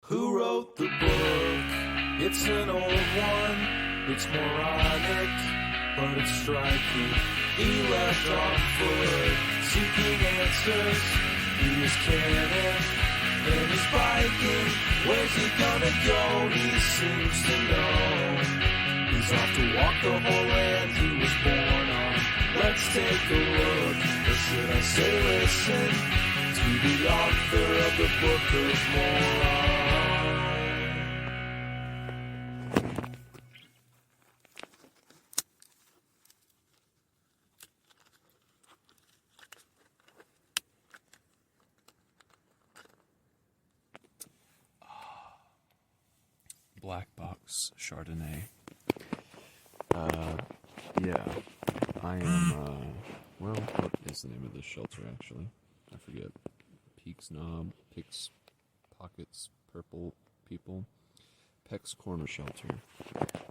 Who wrote the book? It's an old one. It's moronic, but it's striking. He left on foot, seeking answers. He is Kenneth, and he's biking. Where's he gonna go? He seems to know. He's off to walk the whole land he was born on. Let's take a look, or should I say listen, to the author of the Book of Moron. Black Box Chardonnay. Yeah, I am, well, what is the name of this shelter, actually? I forget. Peaks Knob, Picks, Pockets, Purple People, Peck's Corner Shelter.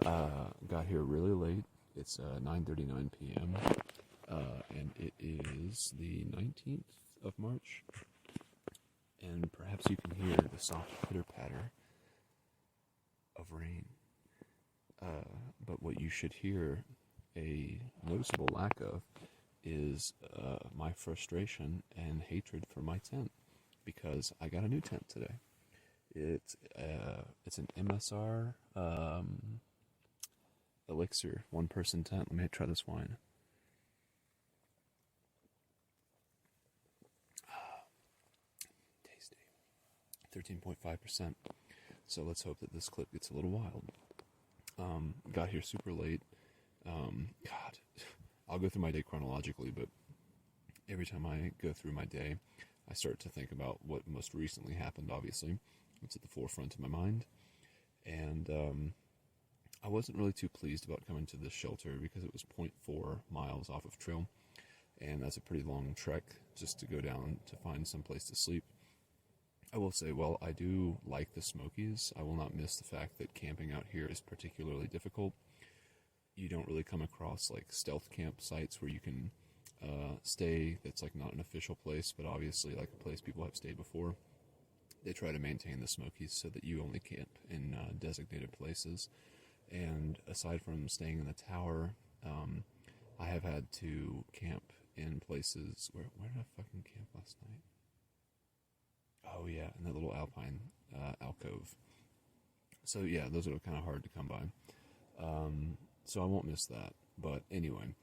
Got here really late. It's, 9:39 p.m., and it is the 19th of March, and perhaps you can hear the soft pitter-patter of rain. But what you should hear a noticeable lack of is my frustration and hatred for my tent, because I got a new tent today. It's an MSR Elixir one-person tent. Let me try this wine. Tasty. 13.5%. So let's hope that this clip gets a little wild. Got here super late. God, I'll go through my day chronologically, but every time I go through my day, I start to think about what most recently happened, obviously. It's at the forefront of my mind. And I wasn't really too pleased about coming to this shelter because it was 0.4 miles off of trail. And that's a pretty long trek just to go down to find some place to sleep. I will say, well, I do like the Smokies. I will not miss the fact that camping out here is particularly difficult. You don't really come across like stealth campsites where you can stay that's like not an official place, but obviously like a place people have stayed before. They try to maintain the Smokies so that you only camp in designated places. And aside from staying in the tower, I have had to camp in places where did I fucking camp last night? Oh yeah, in that little alpine alcove. So yeah, those are kind of hard to come by. So I won't miss that. But anyway,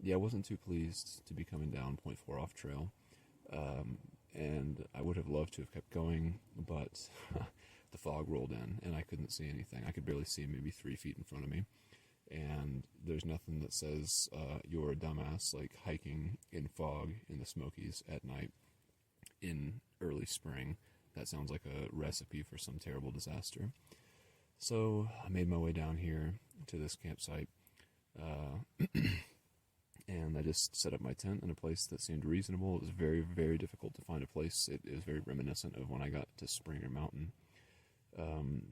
yeah, I wasn't too pleased to be coming down 0.4 off trail. And I would have loved to have kept going, but the fog rolled in and I couldn't see anything. I could barely see maybe 3 feet in front of me. And there's nothing that says you're a dumbass like hiking in fog in the Smokies at night in early spring. That sounds like a recipe for some terrible disaster. So I made my way down here to this campsite, and I just set up my tent in a place that seemed reasonable. It was very, very difficult to find a place. It was very reminiscent of when I got to Springer Mountain,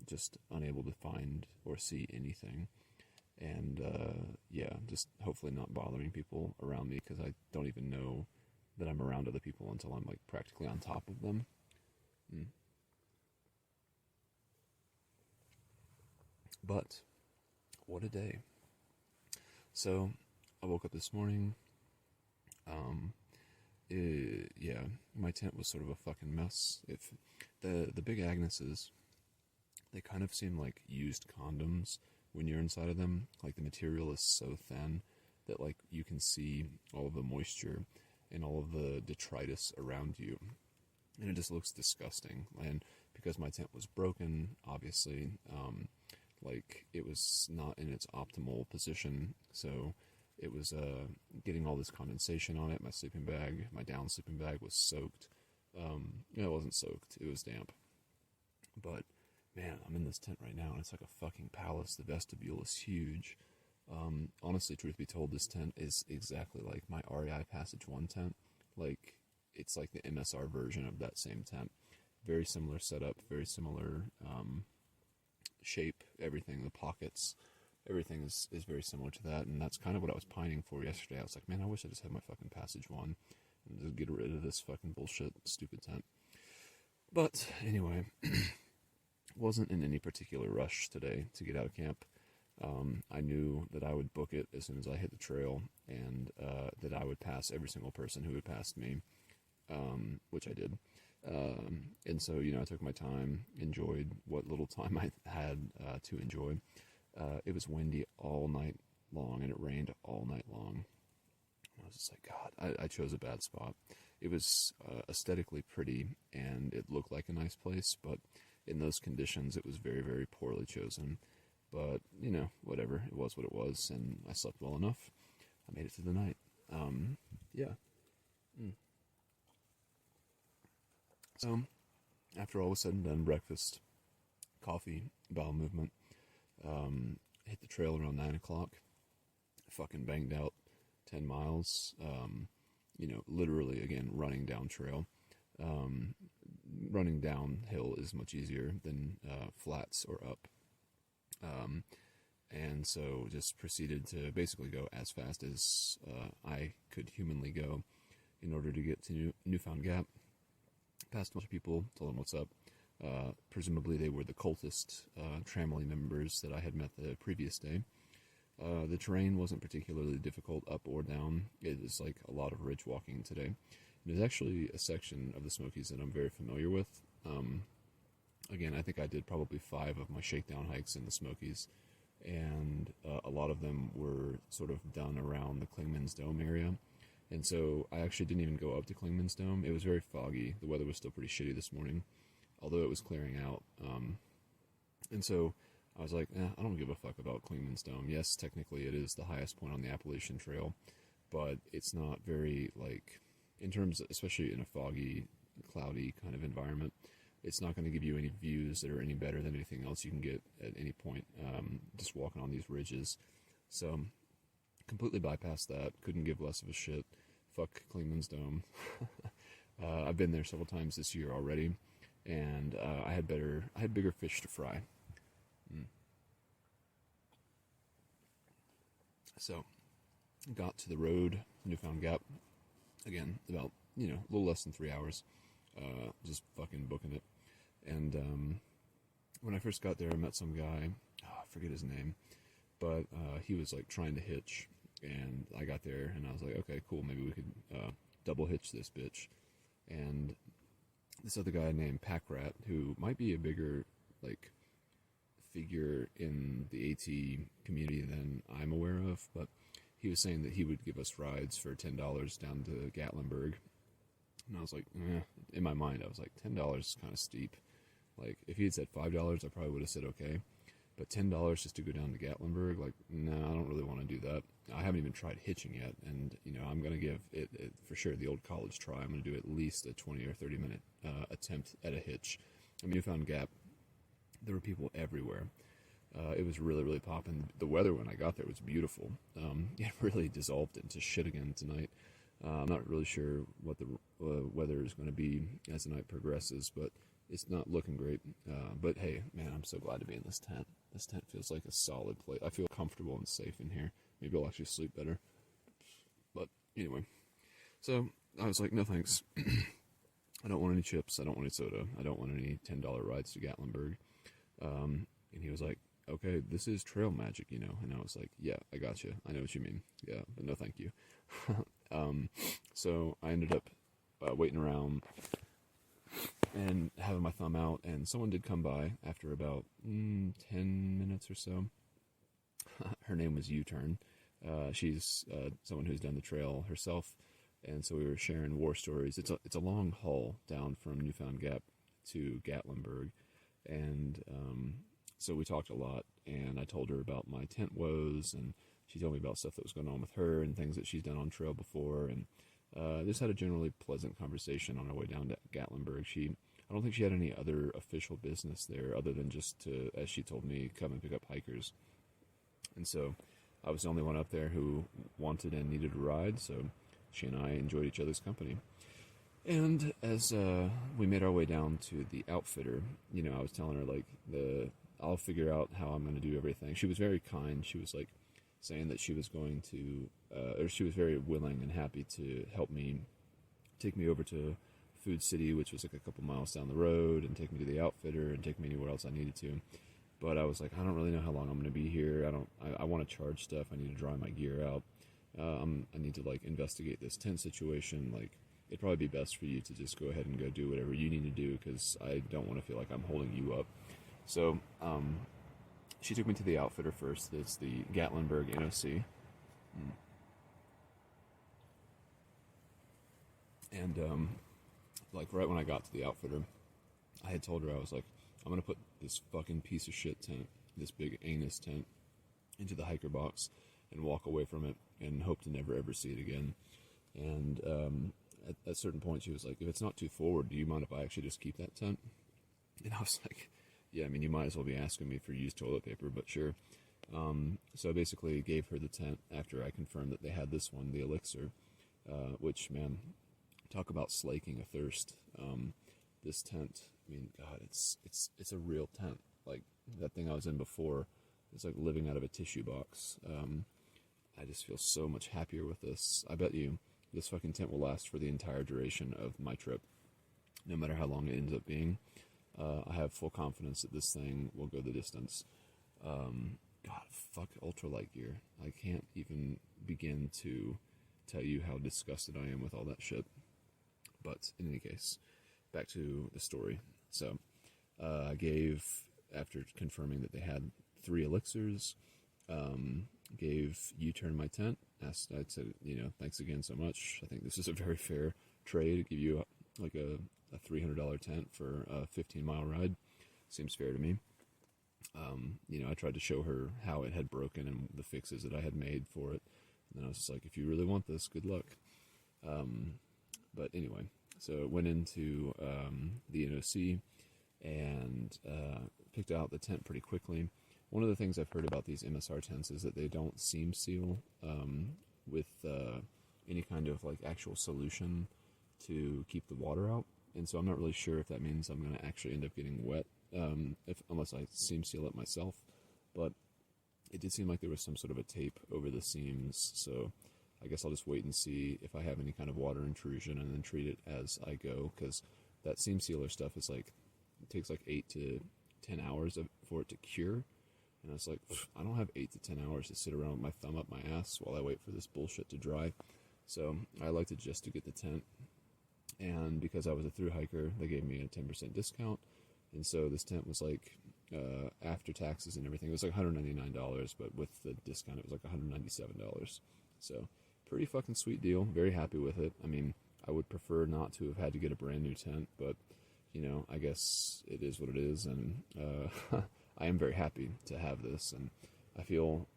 just unable to find or see anything. And yeah, just hopefully not bothering people around me, because I don't even know that I'm around other people until I'm like practically on top of them. But what a day. So I woke up this morning. Yeah, my tent was sort of a fucking mess. If the Big Agneses, they kind of seem like used condoms when you're inside of them. Like the material is so thin that like you can see all of the moisture and all of the detritus around you, and it just looks disgusting. And because my tent was broken, obviously, like it was not in its optimal position, so it was getting all this condensation on it. My sleeping bag, my down sleeping bag, was soaked. It wasn't soaked, it was damp. But man, I'm in this tent right now, and it's like a fucking palace. The vestibule is huge. Honestly, truth be told, this tent is exactly like my REI Passage 1 tent. Like, it's like the MSR version of that same tent. Very similar setup, very similar shape, everything, the pockets, everything is very similar to that, and that's kind of what I was pining for yesterday. I was like, man, I wish I just had my fucking Passage 1 and just get rid of this fucking bullshit, stupid tent. But, anyway, Wasn't in any particular rush today to get out of camp. I knew that I would book it as soon as I hit the trail, and that I would pass every single person who had passed me, which I did. And so, I took my time, enjoyed what little time I had to enjoy. It was windy all night long, and it rained all night long. I was just like, God, I chose a bad spot. It was aesthetically pretty, and it looked like a nice place, but in those conditions, it was very, very poorly chosen. But, whatever. It was what it was, and I slept well enough. I made it through the night. Yeah. So, after all was said and done, breakfast, coffee, bowel movement, hit the trail around 9 o'clock. Fucking banged out 10 miles. Literally, again, running down trail. Running downhill is much easier than flats or up. And so just proceeded to basically go as fast as I could humanly go in order to get to Newfound Gap. Passed a bunch of people, told them what's up. Presumably they were the cultist Tramley members that I had met the previous day. The terrain wasn't particularly difficult up or down. It is like a lot of ridge walking today. There's actually a section of the Smokies that I'm very familiar with. Again, I think I did probably 5 of my shakedown hikes in the Smokies, and a lot of them were sort of done around the Clingman's Dome area. And so I actually didn't even go up to Clingman's Dome. It was very foggy. The weather was still pretty shitty this morning, although it was clearing out. And so I was like, I don't give a fuck about Clingman's Dome. Yes, technically it is the highest point on the Appalachian Trail, but it's not very, in terms, especially in a foggy, cloudy kind of environment, it's not going to give you any views that are any better than anything else you can get at any point, just walking on these ridges. So, completely bypassed that, couldn't give less of a shit. Fuck Clingman's Dome. I've been there several times this year already, and I had bigger fish to fry. So, got to the road, Newfound Gap, again, about, a little less than 3 hours, just fucking booking it. And when I first got there, I met some guy, I forget his name, but he was trying to hitch, and I got there, and I was like, okay, cool, maybe we could double hitch this bitch. And this other guy named Pack Rat, who might be a bigger figure in the AT community than I'm aware of, but he was saying that he would give us rides for $10 down to Gatlinburg. And I was like, in my mind, I was like, $10 is kind of steep. If he had said $5, I probably would have said okay. But $10 just to go down to Gatlinburg, no, I don't really want to do that. I haven't even tried hitching yet, and, I'm going to give it, for sure, the old college try. I'm going to do at least a 20 or 30-minute attempt at a hitch. I mean, Newfound Gap, there were people everywhere. It was really, really popping. The weather when I got there was beautiful. It really dissolved into shit again tonight. I'm not really sure what the weather is going to be as the night progresses, but it's not looking great. But hey, man, I'm so glad to be in this tent. This tent feels like a solid place. I feel comfortable and safe in here. Maybe I'll actually sleep better. But anyway, so I was like, no thanks. I don't want any chips. I don't want any soda. I don't want any $10 rides to Gatlinburg. And he was like, okay, this is trail magic, And I was like, yeah, I got you. I know what you mean. Yeah, but no thank you. So I ended up waiting around and having my thumb out, and someone did come by after about 10 minutes or so. Her name was U-Turn. She's someone who's done the trail herself, and so we were sharing war stories. It's a long haul down from Newfound Gap to Gatlinburg, and so we talked a lot, and I told her about my tent woes, and she told me about stuff that was going on with her and things that she's done on trail before, and just had a generally pleasant conversation on our way down to Gatlinburg. I don't think she had any other official business there other than just to, as she told me, come and pick up hikers. And so I was the only one up there who wanted and needed a ride, so she and I enjoyed each other's company. And as we made our way down to the outfitter, I was telling her, I'll figure out how I'm going to do everything. She was very kind. She was saying that she was going to, or she was very willing and happy to help me, take me over to Food City, which was like a couple miles down the road, and take me to the outfitter and take me anywhere else I needed to. But I was like, I don't really know how long I'm going to be here. I want to charge stuff. I need to dry my gear out. I need to like investigate this tent situation. Like, it'd probably be best for you to just go ahead and go do whatever you need to do, because I don't want to feel like I'm holding you up. So, she took me to the outfitter first. It's the Gatlinburg NOC. And, like, right when I got to the outfitter, I had told her, I was like, I'm going to put this fucking piece of shit tent, this big anus tent, into the hiker box and walk away from it and hope to never ever see it again. And at a certain point, she was like, if it's not too forward, do you mind if I actually just keep that tent? And I was like, yeah, I mean, you might as well be asking me for used toilet paper, but sure. So I basically gave her the tent after I confirmed that they had this one, the Elixir, which, man, talk about slaking a thirst. This tent, I mean, God, it's a real tent. Like, that thing I was in before, it's like living out of a tissue box. I just feel so much happier with this. I bet you this fucking tent will last for the entire duration of my trip, no matter how long it ends up being. I have full confidence that this thing will go the distance. God, fuck ultralight gear. I can't even begin to tell you how disgusted I am with all that shit. But in any case, back to the story. So, I gave, after confirming that they had 3 elixirs, gave U-Turn my tent. I said, thanks again so much. I think this is a very fair trade. Give you like a $300 tent for a 15-mile ride. Seems fair to me. I tried to show her how it had broken and the fixes that I had made for it. And then I was just like, if you really want this, good luck. But anyway, so went into the NOC and picked out the tent pretty quickly. One of the things I've heard about these MSR tents is that they don't seam seal with any kind of like actual solution to keep the water out. And so I'm not really sure if that means I'm going to actually end up getting wet unless I seam seal it myself. But it did seem like there was some sort of a tape over the seams, so I guess I'll just wait and see if I have any kind of water intrusion and then treat it as I go, because that seam sealer stuff is like, it takes like 8 to 10 hours for it to cure. And I was like, I don't have 8 to 10 hours to sit around with my thumb up my ass while I wait for this bullshit to dry. So I elected just to get the tent. And because I was a thru hiker, they gave me a 10% discount. And so this tent was like, after taxes and everything, it was like $199, but with the discount, it was like $197. So pretty fucking sweet deal. Very happy with it. I mean, I would prefer not to have had to get a brand new tent, but, I guess it is what it is. And I am very happy to have this. And I feel,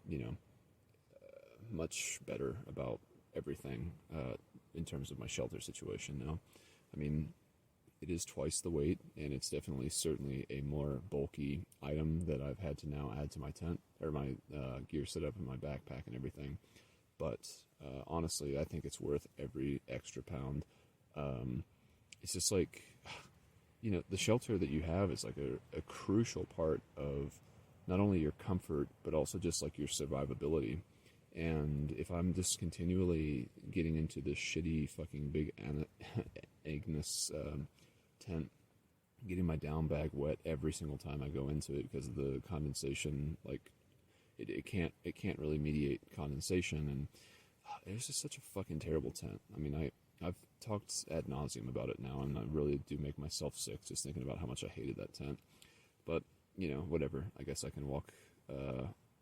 much better about everything in terms of my shelter situation now. I mean, it is twice the weight, and it's certainly a more bulky item that I've had to now add to my tent, or my gear setup and my backpack and everything. But honestly, I think it's worth every extra pound. It's just like, the shelter that you have is like a crucial part of not only your comfort, but also just like your survivability. And if I'm just continually getting into this shitty fucking big Agnes tent, getting my down bag wet every single time I go into it because of the condensation, like it can't really mediate condensation, and it's just such a fucking terrible tent. I mean, I've talked ad nauseum about it now, and I really do make myself sick just thinking about how much I hated that tent. But whatever. I guess I can walk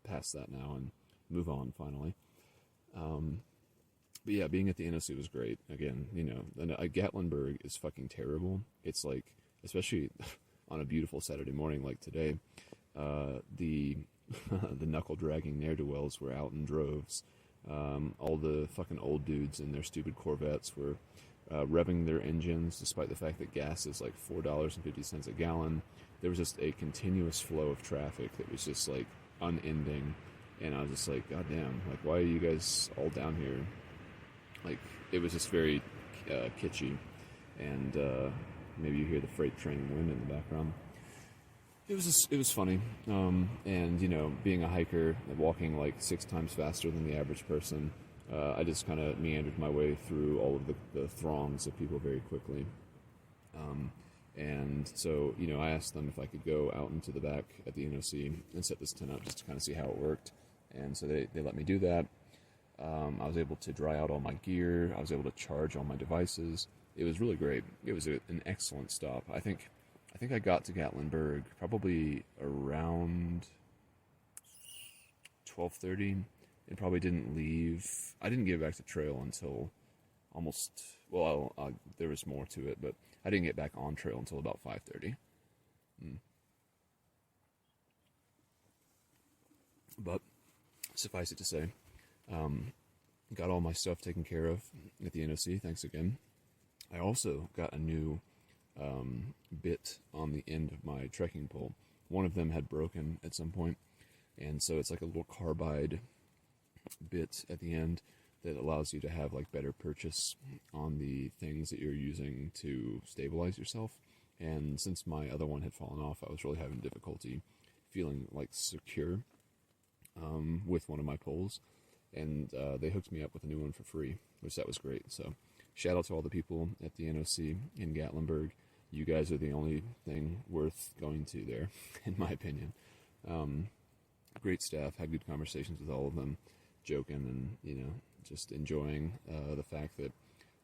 past that now and move on finally. But yeah, being at the NOC was great. Again, Gatlinburg is fucking terrible. It's like, especially on a beautiful Saturday morning like today, the knuckle dragging ne'er-do-wells were out in droves. All the fucking old dudes in their stupid Corvettes were revving their engines, despite the fact that gas is like $4.50 a gallon. There was just a continuous flow of traffic that was just like unending. And I was just like, God damn, like, why are you guys all down here? Like, it was just very kitschy. And maybe you hear the freight train wind in the background. It was funny. And, being a hiker and walking like 6 times faster than the average person, I just kind of meandered my way through all of the throngs of people very quickly. And so, I asked them if I could go out into the back at the NOC and set this tent up just to kind of see how it worked. And so they let me do that. I was able to dry out all my gear. I was able to charge all my devices. It was really great. It was an excellent stop. I think I got to Gatlinburg probably around 12:30, and probably didn't leave. I didn't get back to trail until almost. Well, there was more to it, but I didn't get back on trail until about 5:30. But suffice it to say, got all my stuff taken care of at the NOC. Thanks again. I also got a new bit on the end of my trekking pole. One of them had broken at some point, and so it's like a little carbide bit at the end that allows you to have like better purchase on the things that you're using to stabilize yourself. And since my other one had fallen off, I was really having difficulty feeling like secure with one of my poles, and they hooked me up with a new one for free, which that was great. So shout out to all the people at the NOC in Gatlinburg. You guys are the only thing worth going to there, in my opinion. Great staff, had good conversations with all of them, joking and, just enjoying the fact that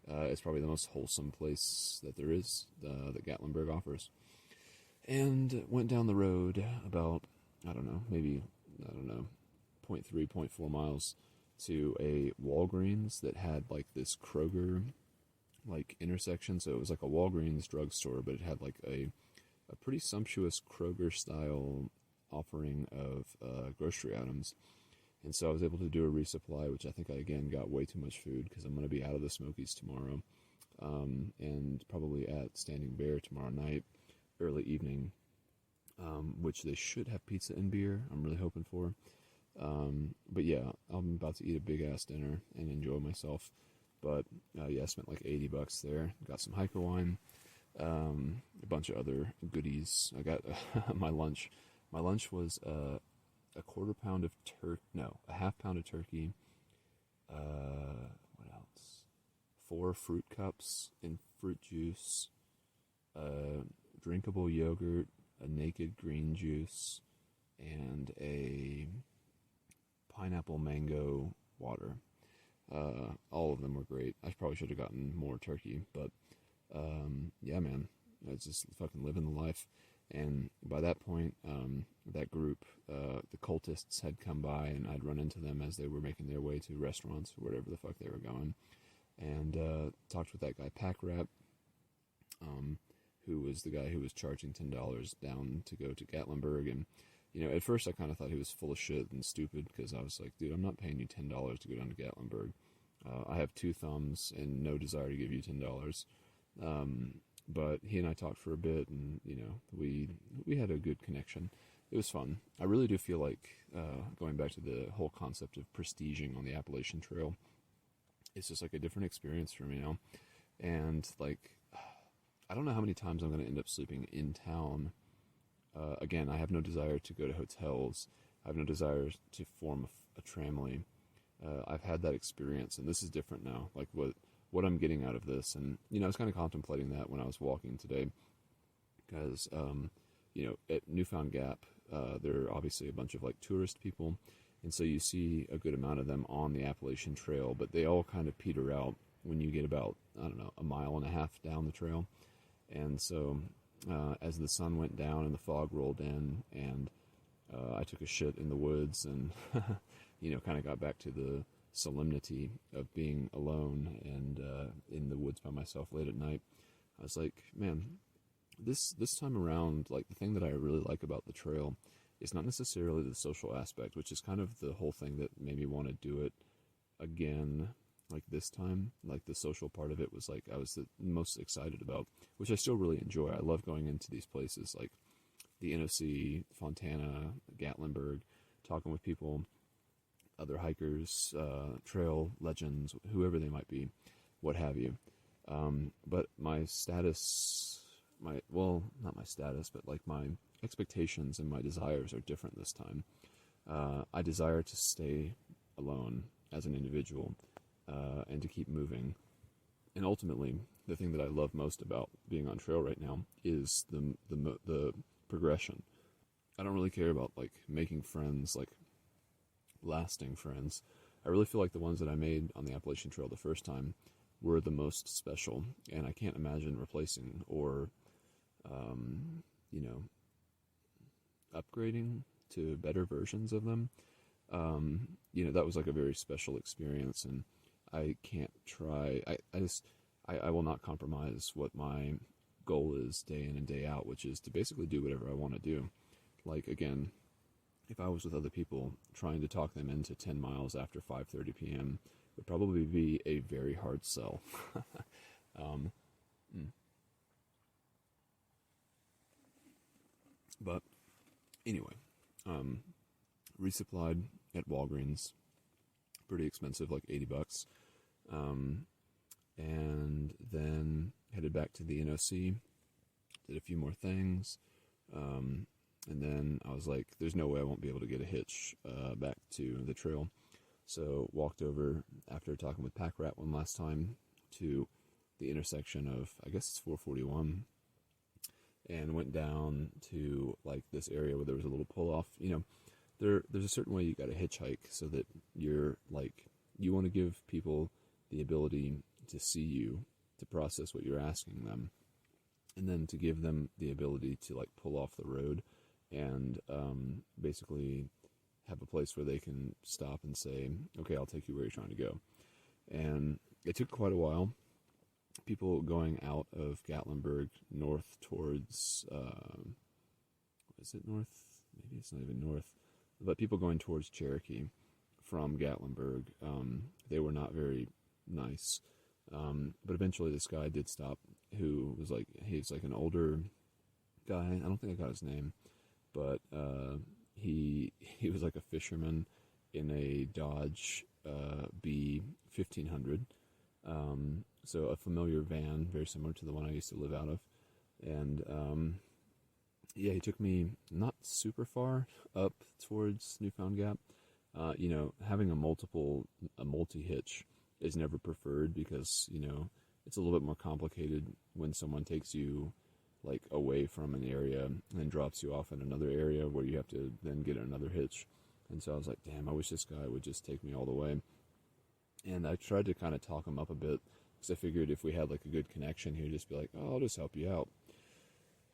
it's probably the most wholesome place that there is, that Gatlinburg offers. And went down the road about, 0.3, 0.4 miles to a Walgreens that had like this Kroger like intersection. So it was like a Walgreens drugstore, but it had like a pretty sumptuous Kroger style offering of grocery items. And so I was able to do a resupply, which I think I again got way too much food because I'm going to be out of the Smokies tomorrow, and probably at Standing Bear tomorrow night, early evening, which they should have pizza and beer. I'm really hoping for. But yeah, I'm about to eat a big ass dinner and enjoy myself. But I spent like $80 there. Got some hiker wine, a bunch of other goodies. I got my lunch. My lunch was a quarter pound of a half pound of turkey. What else? 4 fruit cups and fruit juice, drinkable yogurt, a naked green juice, and a pineapple mango water. All of them were great. I probably should have gotten more turkey, but yeah, man, it's just fucking living the life. And by that point, that group, the cultists had come by, and I'd run into them as they were making their way to restaurants or wherever the fuck they were going, and talked with that guy Pack Rat, who was the guy who was charging $10 down to go to Gatlinburg. And at first I kind of thought he was full of shit and stupid, because I was like, dude, I'm not paying you $10 to go down to Gatlinburg. I have 2 thumbs and no desire to give you $10. But he and I talked for a bit, and we had a good connection. It was fun. I really do feel like going back to the whole concept of prestiging on the Appalachian Trail, it's just like a different experience for me now. And like, I don't know how many times I'm going to end up sleeping in town. Again, I have no desire to go to hotels. I have no desire to form a tramily. I've had that experience, and this is different now. Like what I'm getting out of this. And, I was kind of contemplating that when I was walking today, because, at Newfound Gap, there are obviously a bunch of like tourist people. And so you see a good amount of them on the Appalachian Trail, but they all kind of peter out when you get about, a mile and a half down the trail. And so, as the sun went down and the fog rolled in, and, I took a shit in the woods and, kind of got back to the solemnity of being alone and in the woods by myself late at night, I was like, man, this time around, like, the thing that I really like about the trail is not necessarily the social aspect, which is kind of the whole thing that made me want to do it again, like this time. Like, the social part of it was like I was the most excited about, which I still really enjoy. I love going into these places like the NOC, Fontana, Gatlinburg, talking with people, other hikers, trail legends, whoever they might be, what have you. But my status, not my status, but like my expectations and my desires are different this time. I desire to stay alone as an individual, and to keep moving. And ultimately, the thing that I love most about being on trail right now is the progression. I don't really care about like making friends, like lasting friends. I really feel like the ones that I made on the Appalachian Trail the first time were the most special, and I can't imagine replacing or, you know, upgrading to better versions of them. You know, that was like a very special experience, and I can't try. I will not compromise what my goal is day in and day out, which is to basically do whatever I want to do. Like, again, if I was with other people, trying to talk them into 10 miles after 5:30 p.m. would probably be a very hard sell. um, but anyway, resupplied at Walgreens, pretty expensive, like $80. And then headed back to the NOC, did a few more things. And then I was like, there's no way I won't be able to get a hitch back to the trail. So walked over, after talking with Pack Rat one last time, to the intersection of, I guess it's 441, and went down to like this area where there was a little pull-off. You know, there's a certain way you got to hitchhike so that you're like, you want to give people the ability to see you, to process what you're asking them, and then to give them the ability to like pull off the road and basically have a place where they can stop and say, okay, I'll take you where you're trying to go. And it took quite a while. People going out of Gatlinburg north towards, is it north? Maybe it's not even north. But people going towards Cherokee from Gatlinburg, they were not very nice. But eventually this guy did stop, who was like, he's like an older guy. I don't think I got his name, but he was like a fisherman in a Dodge B 1500. So a familiar van, very similar to the one I used to live out of. And yeah, he took me not super far up towards Newfound Gap. You know, having a multi-hitch is never preferred because, you know, it's a little bit more complicated when someone takes you like away from an area and then drops you off in another area where you have to then get another hitch. And so I was like, damn, I wish this guy would just take me all the way. And I tried to kind of talk him up a bit because I figured if we had like a good connection, he'd just be like, oh, I'll just help you out.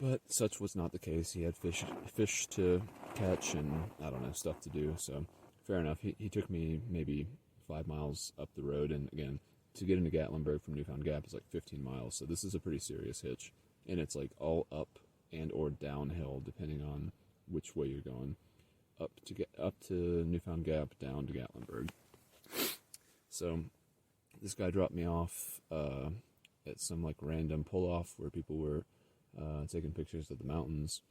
But such was not the case. He had fish to catch and, I don't know, stuff to do. So fair enough. He took me maybe 5 miles up the road. And again, to get into Gatlinburg from Newfound Gap is like 15 miles. So this is a pretty serious hitch. And it's like all up and or downhill, depending on which way you're going. Up to Newfound Gap, down to Gatlinburg. So this guy dropped me off at some like random pull-off where people were taking pictures of the mountains.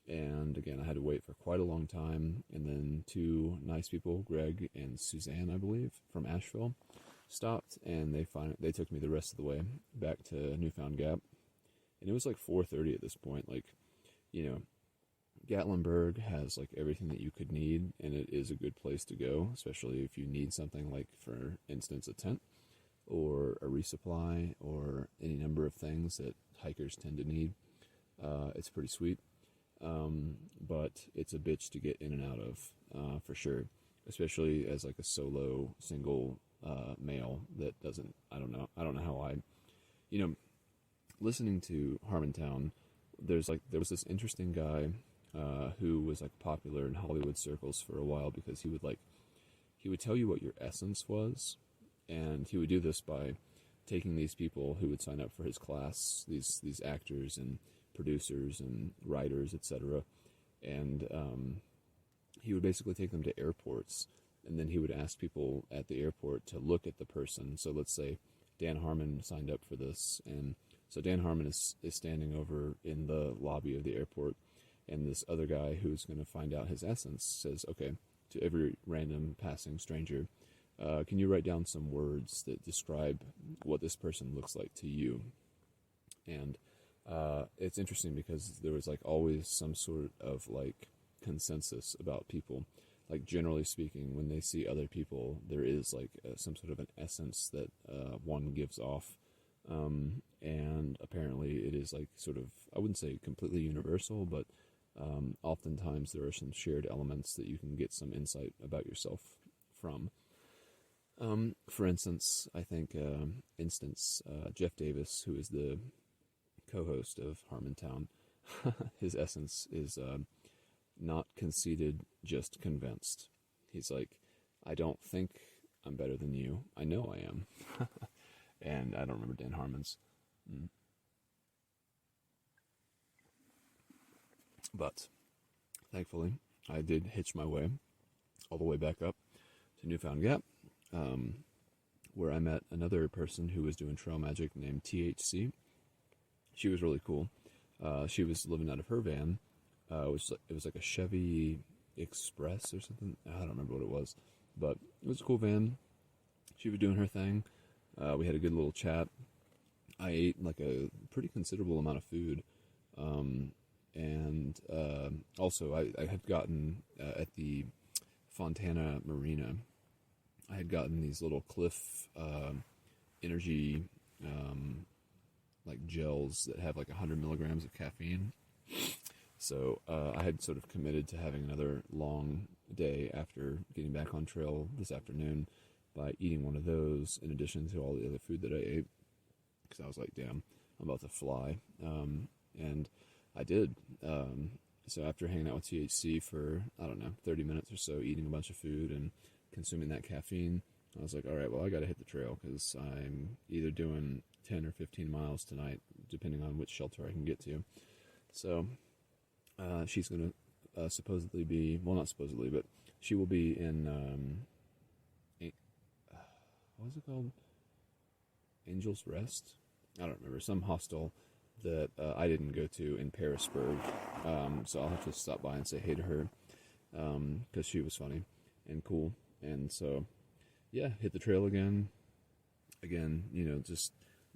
And again, I had to wait for quite a long time. And then two nice people, Greg and Suzanne, I believe, from Asheville, stopped, and they took me the rest of the way back to Newfound Gap. And it was like 4:30 at this point. Like, you know, Gatlinburg has like everything that you could need, and it is a good place to go, especially if you need something like, for instance, a tent or a resupply or any number of things that hikers tend to need. It's pretty sweet, but it's a bitch to get in and out of, for sure, especially as like a solo single male that doesn't, I don't know how you know, listening to Harmontown, there was this interesting guy who was like popular in Hollywood circles for a while because he would tell you what your essence was, and he would do this by taking these people who would sign up for his class, these actors and producers and writers, etc., and he would basically take them to airports, and then he would ask people at the airport to look at the person. So let's say Dan Harmon signed up for this, and so Dan Harmon is standing over in the lobby of the airport, and this other guy who's going to find out his essence says, okay, to every random passing stranger, can you write down some words that describe what this person looks like to you? And it's interesting because there was like always some sort of like consensus about people. Like generally speaking, when they see other people, there is like some sort of an essence that one gives off And apparently it is like sort of, I wouldn't say completely universal, but oftentimes there are some shared elements that you can get some insight about yourself from. For instance, I think, Jeff Davis, who is the co-host of Harmontown, his essence is not conceited, just convinced. He's like, I don't think I'm better than you. I know I am. And I don't remember Dan Harmon's. But thankfully, I did hitch my way all the way back up to Newfound Gap, where I met another person who was doing trail magic named THC. She was really cool. She was living out of her van. It was like a Chevy Express or something. I don't remember what it was, but it was a cool van. She was doing her thing. We had a good little chat. I ate like a pretty considerable amount of food. And also I had gotten, at the Fontana Marina, I had gotten these little Cliff energy like gels that have like 100 milligrams of caffeine. So I had sort of committed to having another long day after getting back on trail this afternoon by eating one of those in addition to all the other food that I ate, because I was like, damn, I'm about to fly. And I did. So after hanging out with THC for, I don't know, 30 minutes or so, eating a bunch of food and consuming that caffeine, I was like, all right, well, I got to hit the trail, because I'm either doing 10 or 15 miles tonight, depending on which shelter I can get to. So she's going to supposedly be, well, not supposedly, but she will be in, what was it called? Angel's Rest? I don't remember. Some hostel that I didn't go to in Parisburg. So I'll have to stop by and say hey to her, because she was funny and cool. And so, yeah, hit the trail again. Again, just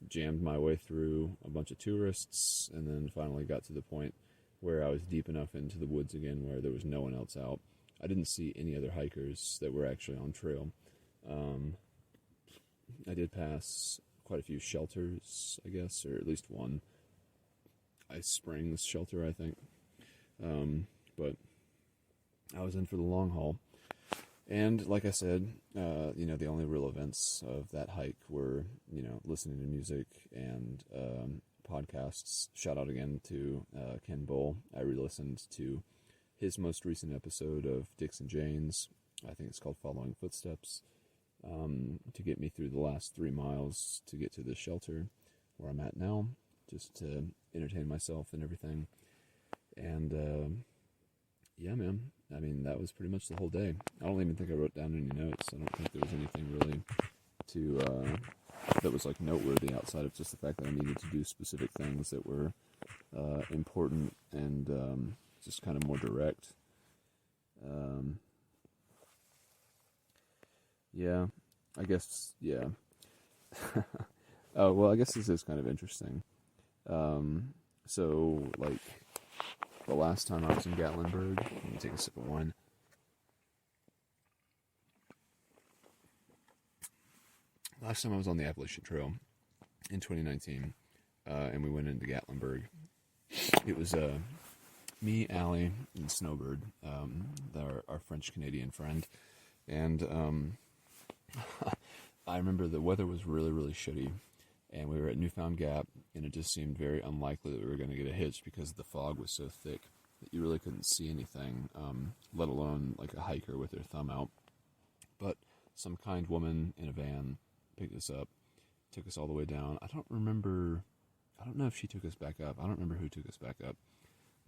jammed my way through a bunch of tourists, and then finally got to the point where I was deep enough into the woods again where there was no one else out. I didn't see any other hikers that were actually on trail. I did pass quite a few shelters, I guess, or at least one Ice Springs shelter, I think. But I was in for the long haul. And like I said, the only real events of that hike were, listening to music and podcasts. Shout out again to Ken Bull. I re-listened to his most recent episode of Dix and Jane's. I think it's called Following Footsteps, to get me through the last 3 miles to get to the shelter where I'm at now, just to entertain myself and everything. And yeah, man, I mean, that was pretty much the whole day. I don't even think I wrote down any notes. I don't think there was anything really that was like noteworthy outside of just the fact that I needed to do specific things that were important and just kind of more direct. Yeah, I guess, yeah. Oh, well, I guess this is kind of interesting. So, like, the last time I was in Gatlinburg, let me take a sip of wine. Last time I was on the Appalachian Trail in 2019, and we went into Gatlinburg. It was me, Allie, and Snowbird, our French-Canadian friend, and I remember the weather was really, really shitty, and we were at Newfound Gap, and it just seemed very unlikely that we were going to get a hitch because the fog was so thick that you really couldn't see anything, let alone like a hiker with their thumb out. But some kind woman in a van picked us up, took us all the way down. I don't know if she took us back up. I don't remember who took us back up,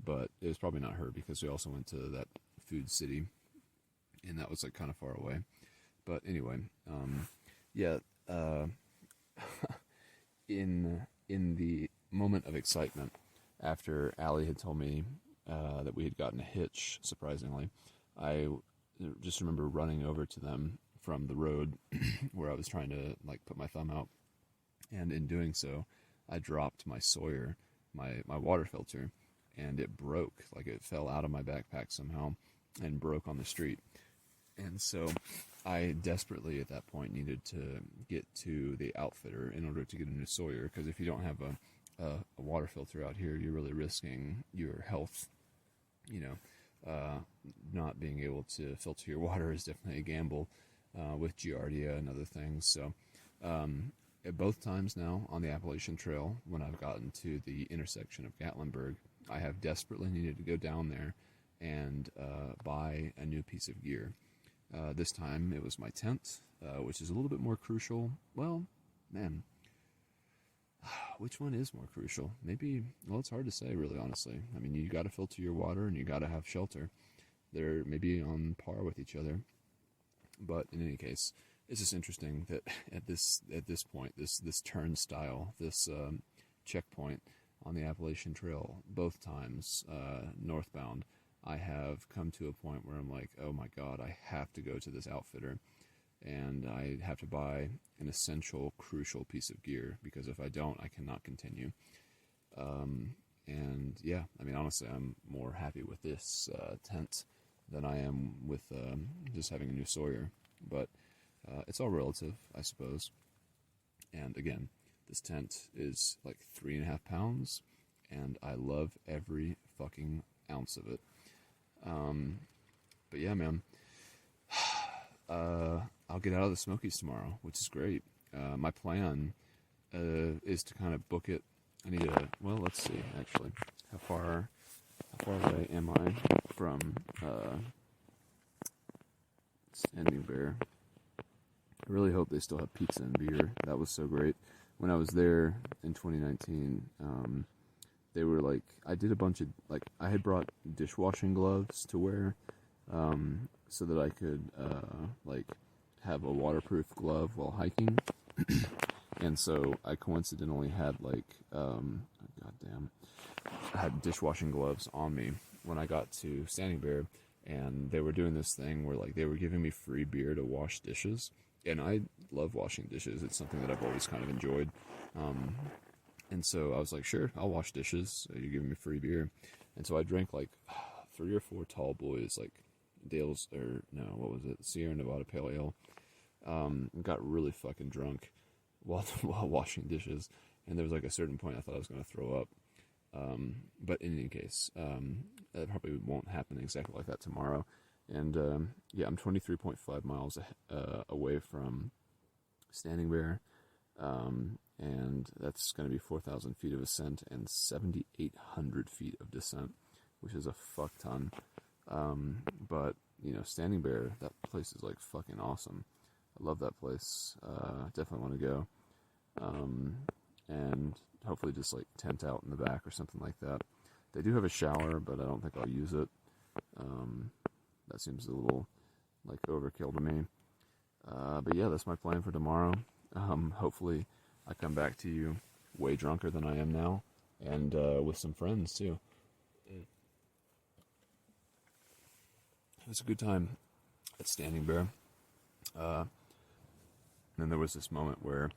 but it was probably not her, because we also went to that food city, and that was like kind of far away. But anyway, yeah, in the moment of excitement, after Allie had told me that we had gotten a hitch, surprisingly, I just remember running over to them from the road where I was trying to like put my thumb out, and in doing so, I dropped my Sawyer, my water filter, and it broke. Like, it fell out of my backpack somehow and broke on the street. And so I desperately at that point needed to get to the outfitter in order to get a new Sawyer, because if you don't have a water filter out here, you're really risking your health. Not being able to filter your water is definitely a gamble with Giardia and other things. So at both times now on the Appalachian Trail, when I've gotten to the intersection of Gatlinburg, I have desperately needed to go down there and buy a new piece of gear. This time it was my tent, which is a little bit more crucial. Well, man, which one is more crucial? Maybe, well, it's hard to say, really, honestly. I mean, you got to filter your water and you got to have shelter. They're maybe on par with each other. But in any case, it's just interesting that at this point, this turnstile, this checkpoint on the Appalachian Trail, both times northbound, I have come to a point where I'm like, oh my God, I have to go to this outfitter, and I have to buy an essential, crucial piece of gear, because if I don't, I cannot continue. And yeah, I mean, honestly, I'm more happy with this tent than I am with just having a new Sawyer. But it's all relative, I suppose. And again, this tent is like 3.5 pounds, and I love every fucking ounce of it. But yeah, man, I'll get out of the Smokies tomorrow, which is great. My plan is to kind of book it. I need to, well, let's see, actually, how far away am I from Standing Bear? I really hope they still have pizza and beer. That was so great. When I was there in 2019, they were like, I did a bunch of, like, I had brought dishwashing gloves to wear, so that I could, like, have a waterproof glove while hiking. And so I coincidentally had, like, I had dishwashing gloves on me when I got to Standing Bear, and they were doing this thing where, like, they were giving me free beer to wash dishes. And I love washing dishes. It's something that I've always kind of enjoyed. And so I was like, sure, I'll wash dishes. So you're giving me free beer. And so I drank like 3 or 4 tall boys, like Sierra Nevada Pale Ale. And got really fucking drunk while washing dishes. And there was like a certain point I thought I was going to throw up. But in any case, that probably won't happen exactly like that tomorrow. And yeah, I'm 23.5 miles away from Standing Bear, and that's going to be 4,000 feet of ascent and 7,800 feet of descent, which is a fuck ton. But, Standing Bear, that place is like fucking awesome. I love that place. Definitely want to go. And hopefully just like tent out in the back or something like that. They do have a shower, but I don't think I'll use it. That seems a little like overkill to me. But yeah, that's my plan for tomorrow. Hopefully I come back to you way drunker than I am now, and with some friends too. It was a good time at Standing Bear. And then there was this moment where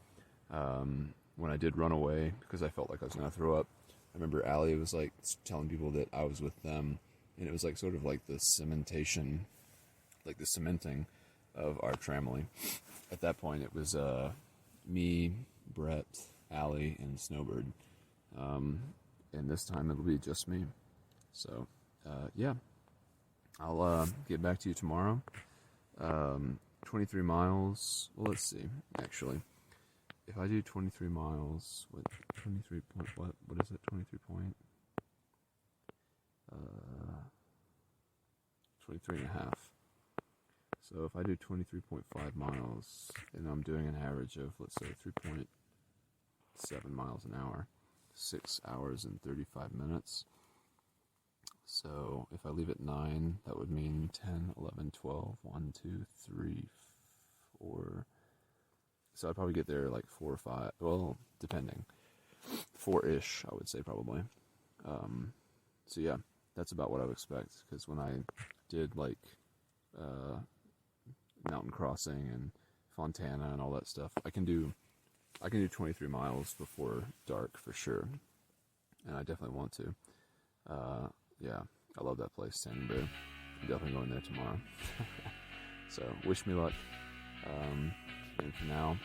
when I did run away because I felt like I was going to throw up, I remember Allie was like telling people that I was with them, and it was like sort of like the cementing of our tramily. At that point, it was me, Brett, Allie, and Snowbird. And this time it'll be just me. So, yeah. I'll get back to you tomorrow. 23 miles. Well, let's see, actually. If I do 23 miles, what is it, 23 point? 23 and a half. So if I do 23.5 miles, and I'm doing an average of, let's say, 3.7 miles an hour, 6 hours and 35 minutes. So if I leave at 9, that would mean 10, 11, 12, 1, 2, 3, 4. So I'd probably get there like 4 or 5, well, depending. 4-ish, I would say, probably. So yeah, that's about what I would expect, because when I did like Mountain Crossing and Fontana and all that stuff, I can do 23 miles before dark for sure, and I definitely want to. Yeah, I love that place, Standing Bear. I'm definitely going there tomorrow. So wish me luck. And for now,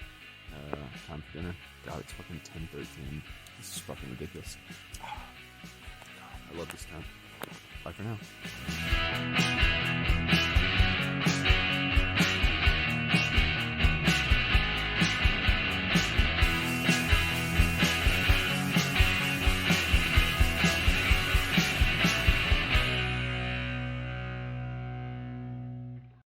time for dinner. God, it's fucking 10:13. This is fucking ridiculous. I love this town. Bye for now.